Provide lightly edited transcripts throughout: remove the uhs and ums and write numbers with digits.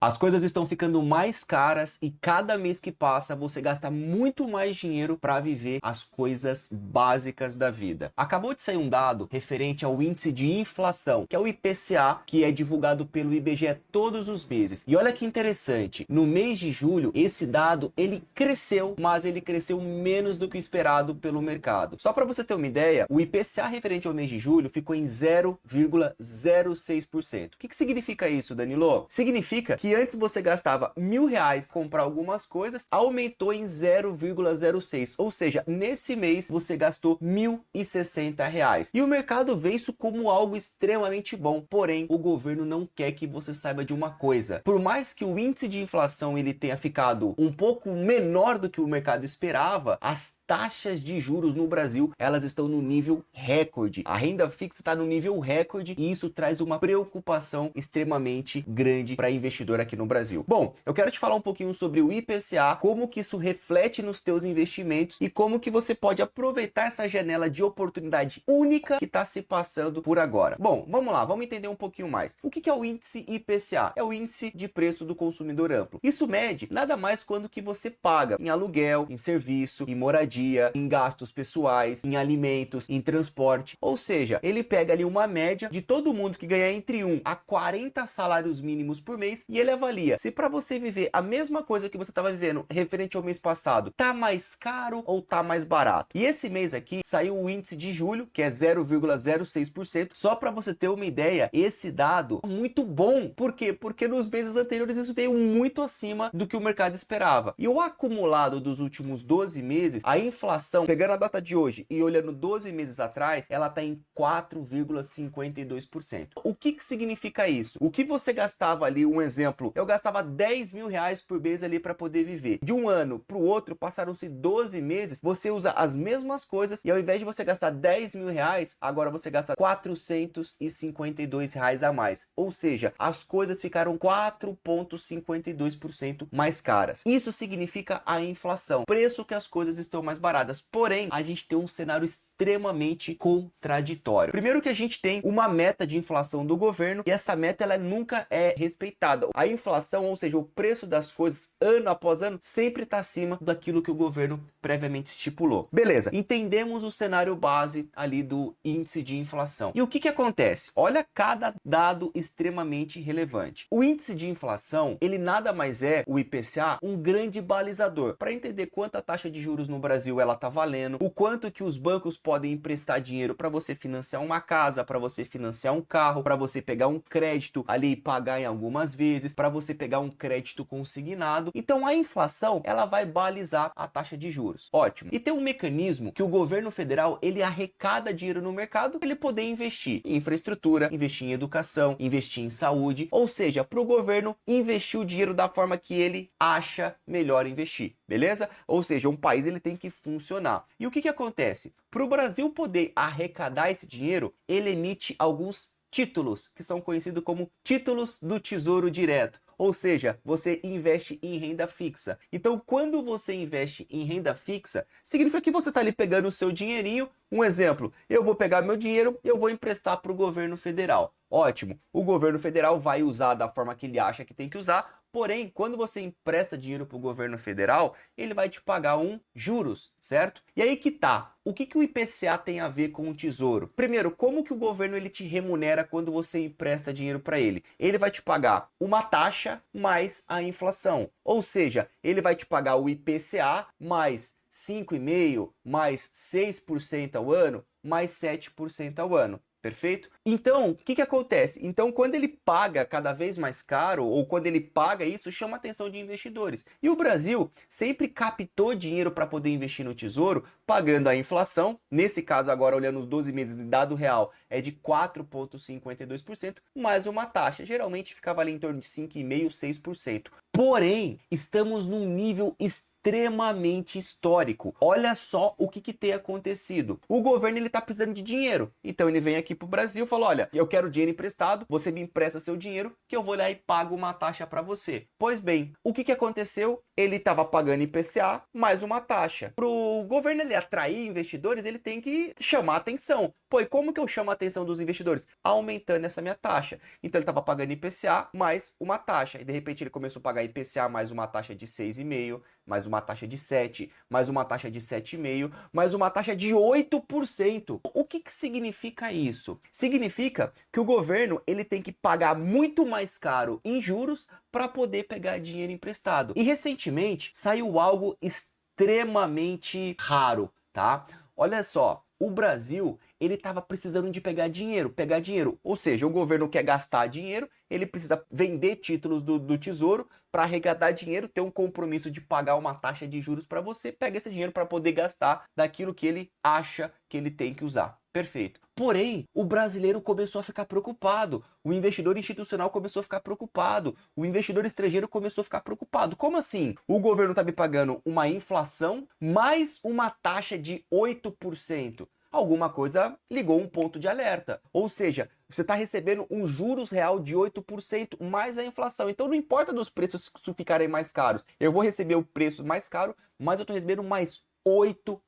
As coisas estão ficando mais caras e cada mês que passa você gasta muito mais dinheiro para viver as coisas básicas da vida. Acabou de sair um dado referente ao índice de inflação, que é o IPCA, que é divulgado pelo IBGE todos os meses. E olha que interessante, no mês de julho esse dado ele cresceu, mas ele cresceu menos do que o esperado pelo mercado. Só para você ter uma ideia, o IPCA referente ao mês de julho ficou em 0,06%. O que significa isso, Danilo? Significa que antes você gastava R$ 1.000 comprar algumas coisas, aumentou em 0,06, ou seja, nesse mês você gastou R$ 1.060. E o mercado vê isso como algo extremamente bom, porém o governo não quer que você saiba de uma coisa. Por mais que o índice de inflação ele tenha ficado um pouco menor do que o mercado esperava, as taxas de juros no Brasil, elas estão no nível recorde. A renda fixa está no nível recorde e isso traz uma preocupação extremamente grande para investidor aqui no Brasil. Bom, eu quero te falar um pouquinho sobre o IPCA, como que isso reflete nos teus investimentos e como que você pode aproveitar essa janela de oportunidade única que está se passando por agora. Bom, vamos lá, vamos entender um pouquinho mais. O que é o índice IPCA? É o índice de preço do consumidor amplo. Isso mede nada mais quando que você paga em aluguel, em serviço, em moradia, em gastos pessoais, em alimentos, em transporte. Ou seja, ele pega ali uma média de todo mundo que ganha entre 1 a 40 salários mínimos por mês e ele avalia se para você viver a mesma coisa que você estava vivendo referente ao mês passado, tá mais caro ou tá mais barato. E esse mês aqui saiu o índice de julho, que é 0,06%. Só para você ter uma ideia, esse dado é muito bom. Por quê? Porque nos meses anteriores isso veio muito acima do que o mercado esperava. E o acumulado dos últimos 12 meses, a inflação, pegando a data de hoje e olhando 12 meses atrás, ela está em 4,52%. O que significa isso? O que você gastava ali, um exemplo, eu gastava R$ 10.000 por mês ali para poder viver. De um ano para o outro, passaram-se 12 meses, você usa as mesmas coisas e ao invés de você gastar R$ 10.000, agora você gasta R$ 452 a mais. Ou seja, as coisas ficaram 4,52% mais caras. Isso significa a inflação, preço que as coisas estão mais baratas. Porém, a gente tem um cenário extremamente contraditório. Primeiro que a gente tem uma meta de inflação do governo e essa meta ela nunca é respeitada. A inflação, ou seja, o preço das coisas ano após ano, sempre está acima daquilo que o governo previamente estipulou. Beleza, entendemos o cenário base ali do índice de inflação. E o que acontece? Olha cada dado extremamente relevante. O índice de inflação, ele nada mais é, o IPCA, um grande balizador para entender quanta taxa de juros no Brasil ela tá valendo, o quanto que os bancos podem emprestar dinheiro para você financiar uma casa, para você financiar um carro, para você pegar um crédito ali e pagar em algumas vezes, para você pegar um crédito consignado. Então a inflação, ela vai balizar a taxa de juros. Ótimo. E tem um mecanismo que o governo federal, ele arrecada dinheiro no mercado para ele poder investir em infraestrutura, investir em educação, investir em saúde, ou seja, para o governo investir o dinheiro da forma que ele acha melhor investir, beleza? Ou seja, um país ele tem que funcionar. E o que acontece? Para o Brasil poder arrecadar esse dinheiro, ele emite alguns títulos, que são conhecidos como títulos do Tesouro Direto. Ou seja, você investe em renda fixa. Então, quando você investe em renda fixa, significa que você está ali pegando o seu dinheirinho. Um exemplo, eu vou pegar meu dinheiro e eu vou emprestar para o governo federal. Ótimo, o governo federal vai usar da forma que ele acha que tem que usar. Porém, quando você empresta dinheiro para o governo federal, ele vai te pagar um juros, certo? E aí que tá. O que o IPCA tem a ver com o tesouro? Primeiro, como que o governo ele te remunera quando você empresta dinheiro para ele? Ele vai te pagar uma taxa mais a inflação. Ou seja, ele vai te pagar o IPCA mais 5,5%, mais 6% ao ano, mais 7% ao ano. Perfeito? Então, o que acontece? Então, quando ele paga cada vez mais caro, ou quando ele paga isso, chama a atenção de investidores. E o Brasil sempre captou dinheiro para poder investir no tesouro, pagando a inflação. Nesse caso, agora olhando os 12 meses de dado real, é de 4,52%, mais uma taxa. Geralmente ficava ali em torno de 5,5%, 6%. Porém, estamos num nível extremamente extremamente histórico. Olha só o que tem acontecido. O governo ele tá precisando de dinheiro. Então ele vem aqui pro Brasil e fala: olha, eu quero dinheiro emprestado, você me empresta seu dinheiro que eu vou lá e pago uma taxa para você. Pois bem, o que aconteceu? Ele estava pagando IPCA mais uma taxa. Pro governo ele atrair investidores, ele tem que chamar atenção. Pô, e como que eu chamo a atenção dos investidores? Aumentando essa minha taxa. Então ele estava pagando IPCA mais uma taxa. E de repente ele começou a pagar IPCA mais uma taxa de 6,5%, mais uma taxa de 7%, mais uma taxa de 7,5%, mais uma taxa de 8%. O que significa isso? Significa que o governo ele tem que pagar muito mais caro em juros para poder pegar dinheiro emprestado. E recentemente saiu algo extremamente raro, tá? Olha só, o Brasil ele estava precisando de pegar dinheiro, ou seja, o governo quer gastar dinheiro, ele precisa vender títulos do Tesouro para arrecadar dinheiro, ter um compromisso de pagar uma taxa de juros para você, pega esse dinheiro para poder gastar daquilo que ele acha que ele tem que usar. Perfeito. Porém, o brasileiro começou a ficar preocupado, o investidor institucional começou a ficar preocupado, o investidor estrangeiro começou a ficar preocupado. Como assim? O governo está me pagando uma inflação mais uma taxa de 8%. Alguma coisa ligou um ponto de alerta. Ou seja, você está recebendo um juros real de 8% mais a inflação. Então não importa dos preços ficarem mais caros. Eu vou receber o preço mais caro, mas eu estou recebendo mais 8%.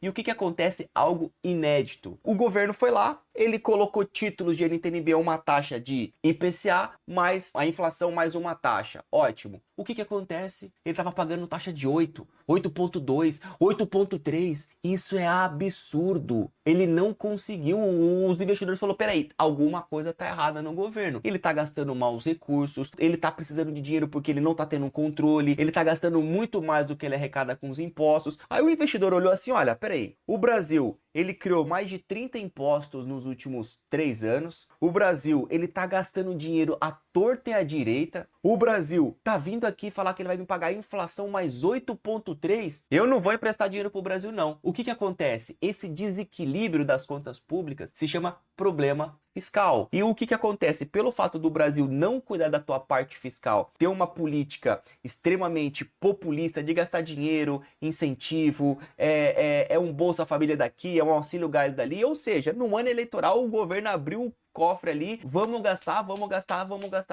E o que acontece? Algo inédito. O governo foi lá, ele colocou títulos de NTNB a uma taxa de IPCA, mais a inflação mais uma taxa. Ótimo. O que acontece? Ele estava pagando taxa de 8, 8,2, 8,3. Isso é absurdo. Ele não conseguiu. Os investidores falaram: peraí, alguma coisa tá errada no governo. Ele tá gastando mal os recursos, ele tá precisando de dinheiro porque ele não tá tendo um controle, ele tá gastando muito mais do que ele arrecada com os impostos. Aí o investidor olhou assim: olha, peraí, o Brasil, ele criou mais de 30 impostos nos últimos 3 anos. O Brasil, ele tá gastando dinheiro à torta e à direita. O Brasil tá vindo aqui falar que ele vai me pagar inflação mais 8,3. Eu não vou emprestar dinheiro pro Brasil, não. O que acontece? Esse desequilíbrio das contas públicas se chama problema fiscal. E o que acontece? Pelo fato do Brasil não cuidar da tua parte fiscal, ter uma política extremamente populista de gastar dinheiro, incentivo, é um Bolsa Família daqui, é um auxílio gás dali, ou seja, no ano eleitoral o governo abriu o cofre ali, vamos gastar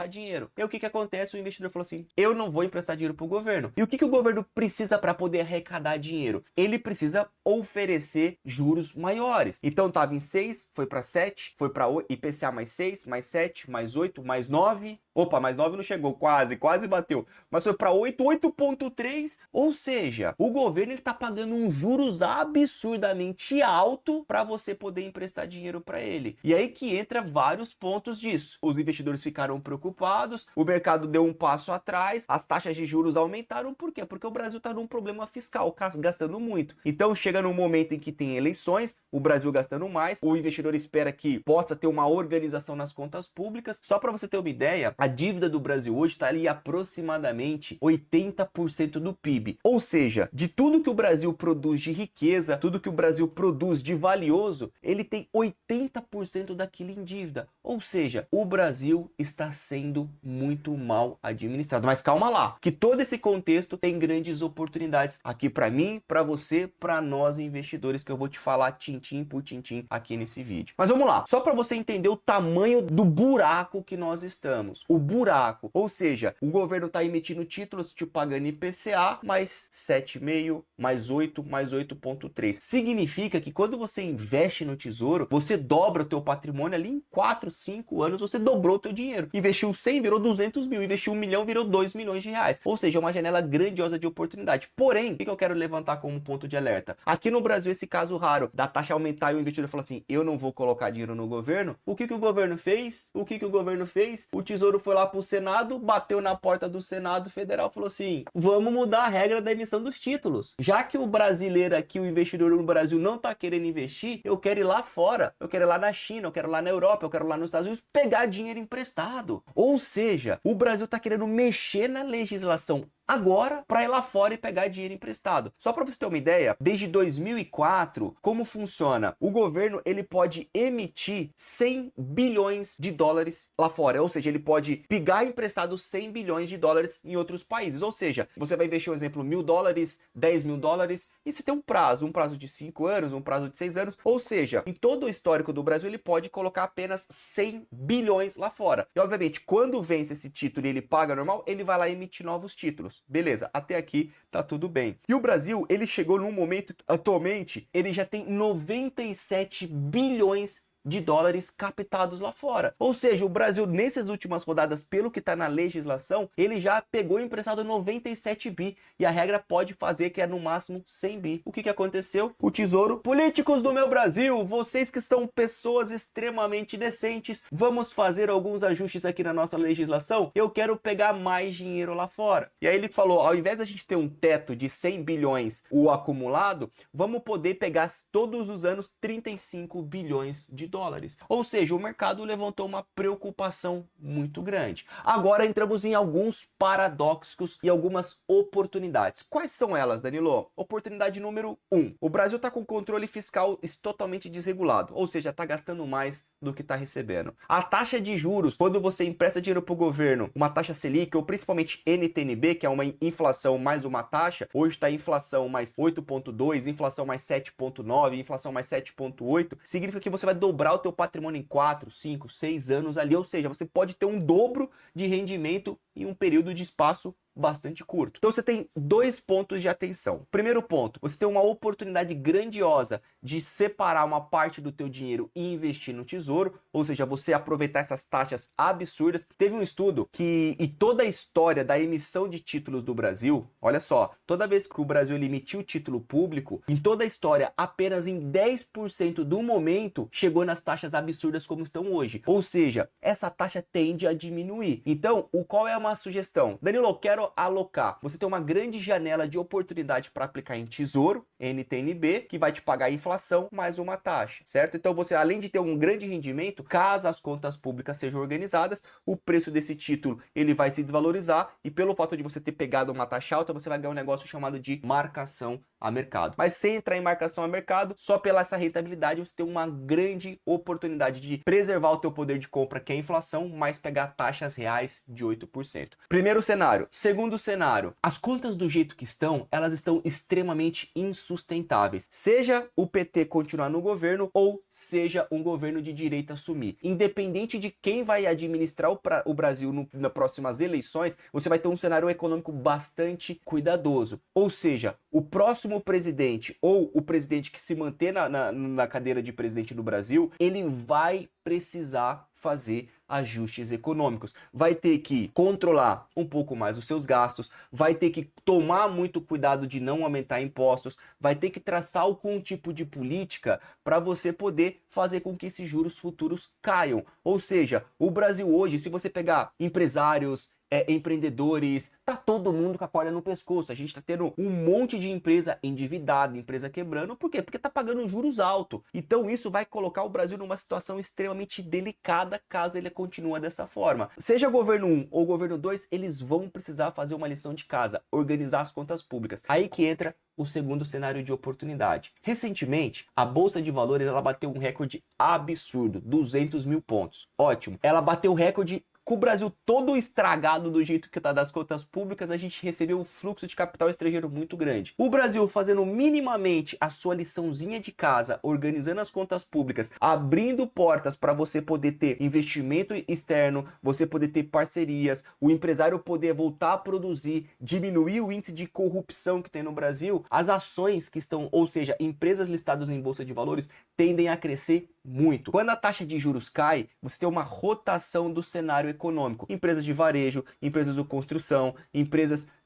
dinheiro. E o que acontece? O investidor falou assim: eu não vou emprestar dinheiro pro governo. E o que o governo precisa para poder arrecadar dinheiro? Ele precisa oferecer juros maiores. Então tava em 6, foi para 7, foi para IPCA mais 6, mais 7, mais 8, mais 9. Opa, mais 9 não chegou, quase bateu. Mas foi para 8, 8,3. Ou seja, o governo ele tá pagando um juros absurdamente alto para você poder emprestar dinheiro para ele. E aí que entra vários pontos disso. Os investidores ficaram preocupados, o mercado deu um passo atrás, as taxas de juros aumentaram. Por quê? Porque o Brasil tá num problema fiscal, gastando muito. Então chega num momento em que tem eleições, o Brasil gastando mais, o investidor espera que possa ter uma organização nas contas públicas. Só para você ter uma ideia, a dívida do Brasil hoje está ali aproximadamente 80% do PIB. Ou seja, de tudo que o Brasil produz de riqueza, tudo que o Brasil produz de valioso, ele tem 80% daquilo em dívida. Ou seja, o Brasil está sendo muito mal administrado. Mas calma lá, que todo esse contexto tem grandes oportunidades aqui para mim, para você, para nós investidores, que eu vou te falar tintim por tintim aqui nesse vídeo. Mas vamos lá, só para você entender o tamanho do buraco que nós estamos. O buraco, ou seja, o governo está emitindo títulos te pagando IPCA mais 7,5, mais 8, mais 8,3. Significa que quando você investe no Tesouro, você dobra o teu patrimônio ali em 4, 5 anos, você dobrou o teu dinheiro. Investiu 100, virou 200 mil. Investiu 1 milhão, virou 2 milhões de reais. Ou seja, é uma janela grandiosa de oportunidade. Porém, o que eu quero levantar como ponto de alerta? Aqui no Brasil, esse caso raro da taxa aumentar e o investidor fala assim: eu não vou colocar dinheiro no governo. O que o governo fez? O Tesouro foi lá pro Senado, bateu na porta do Senado Federal, falou assim: vamos mudar a regra da emissão dos títulos. Já que o brasileiro aqui, o investidor no Brasil não tá querendo investir, eu quero ir lá fora, eu quero ir lá na China, eu quero ir lá na Europa, eu quero ir lá nos Estados Unidos pegar dinheiro emprestado. Ou seja, o Brasil tá querendo mexer na legislação agora para ir lá fora e pegar dinheiro emprestado. Só para você ter uma ideia, desde 2004, como funciona? O governo ele pode emitir 100 bilhões de dólares lá fora, ou seja, ele pode pegar emprestado 100 bilhões de dólares em outros países, ou seja, você vai investir, um exemplo, $1.000, $10.000 e você tem um prazo de 5 anos, um prazo de 6 anos, ou seja, em todo o histórico do Brasil ele pode colocar apenas 100 bilhões lá fora. E obviamente, quando vence esse título e ele paga normal, ele vai lá emitir novos títulos. Beleza, até aqui tá tudo bem. E o Brasil, ele chegou num momento que atualmente ele já tem 97 bilhões de dólares captados lá fora. Ou seja, o Brasil, nessas últimas rodadas, pelo que está na legislação, ele já pegou emprestado 97 bi e a regra pode fazer que é no máximo 100 bi. O que aconteceu? O Tesouro, políticos do meu Brasil, vocês que são pessoas extremamente decentes, vamos fazer alguns ajustes aqui na nossa legislação, eu quero pegar mais dinheiro lá fora. E aí ele falou, ao invés da gente ter um teto de 100 bilhões o acumulado, vamos poder pegar todos os anos 35 bilhões de dólares. Ou seja, o mercado levantou uma preocupação muito grande. Agora entramos em alguns paradoxos e algumas oportunidades. Quais são elas, Danilo? Oportunidade número 1. O Brasil está com controle fiscal totalmente desregulado, ou seja, está gastando mais do que está recebendo. A taxa de juros, quando você empresta dinheiro para o governo, uma taxa Selic ou principalmente NTN-B, que é uma inflação mais uma taxa, hoje está inflação mais 8,2, inflação mais 7,9, inflação mais 7,8, significa que você vai dobrar o teu patrimônio em 4, 5, 6 anos ali, ou seja, você pode ter um dobro de rendimento em um período de espaço bastante curto. Então você tem 2 pontos de atenção. Primeiro ponto, você tem uma oportunidade grandiosa de separar uma parte do teu dinheiro e investir no tesouro, ou seja, você aproveitar essas taxas absurdas. Teve um estudo que, e toda a história da emissão de títulos do Brasil, olha só, toda vez que o Brasil emitiu título público, em toda a história, apenas em 10% do momento chegou nas taxas absurdas como estão hoje. Ou seja, essa taxa tende a diminuir. Então, qual é uma sugestão? Danilo, eu quero alocar. Você tem uma grande janela de oportunidade para aplicar em tesouro, NTN-B, que vai te pagar a inflação mais uma taxa, certo? Então você, além de ter um grande rendimento, caso as contas públicas sejam organizadas, o preço desse título ele vai se desvalorizar e pelo fato de você ter pegado uma taxa alta, você vai ganhar um negócio chamado de marcação a mercado. Mas sem entrar em marcação a mercado, só pela essa rentabilidade você tem uma grande oportunidade de preservar o teu poder de compra, que é a inflação, mas pegar taxas reais de 8%. Primeiro cenário. Segundo cenário, as contas do jeito que estão, elas estão extremamente insustentáveis. Seja o PT continuar no governo ou seja um governo de direita assumir. Independente de quem vai administrar o Brasil nas próximas eleições, você vai ter um cenário econômico bastante cuidadoso. Ou seja, o próximo presidente ou o presidente que se manter na cadeira de presidente do Brasil, ele vai precisar fazer ajustes econômicos. Vai ter que controlar um pouco mais os seus gastos, vai ter que tomar muito cuidado de não aumentar impostos, vai ter que traçar algum tipo de política para você poder fazer com que esses juros futuros caiam. Ou seja, o Brasil hoje, se você pegar empresários, empreendedores, tá todo mundo com a corda no pescoço. A gente tá tendo um monte de empresa endividada, empresa quebrando. Por quê? Porque tá pagando juros altos. Então isso vai colocar o Brasil numa situação extremamente delicada caso ele continue dessa forma. Seja governo 1 ou governo 2, eles vão precisar fazer uma lição de casa, organizar as contas públicas. Aí que entra o segundo cenário de oportunidade. Recentemente, a Bolsa de Valores ela bateu um recorde absurdo, 200 mil pontos. Ótimo. Ela bateu o recorde com o Brasil todo estragado do jeito que está das contas públicas, a gente recebeu um fluxo de capital estrangeiro muito grande. O Brasil fazendo minimamente a sua liçãozinha de casa, organizando as contas públicas, abrindo portas para você poder ter investimento externo, você poder ter parcerias, o empresário poder voltar a produzir, diminuir o índice de corrupção que tem no Brasil, as ações que estão, ou seja, empresas listadas em Bolsa de Valores, tendem a crescer muito. Quando a taxa de juros cai, você tem uma rotação do cenário econômico. Empresas de varejo, empresas de construção,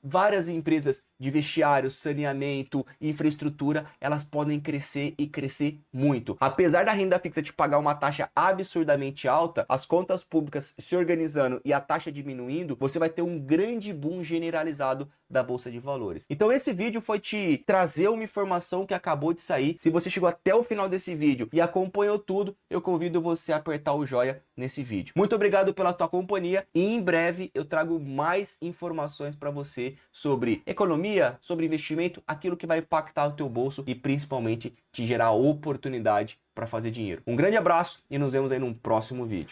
várias empresas de vestiário, saneamento, infraestrutura, elas podem crescer e crescer muito. Apesar da renda fixa te pagar uma taxa absurdamente alta, as contas públicas se organizando e a taxa diminuindo, você vai ter um grande boom generalizado da Bolsa de Valores. Então esse vídeo foi te trazer uma informação que acabou de sair. Se você chegou até o final desse vídeo e acompanhou tudo, eu convido você a apertar o joinha nesse vídeo. Muito obrigado pela tua companhia. companhia e em breve eu trago mais informações para você sobre economia, sobre investimento, aquilo que vai impactar o teu bolso e principalmente te gerar oportunidade para fazer dinheiro. Um grande abraço e nos vemos aí num próximo vídeo.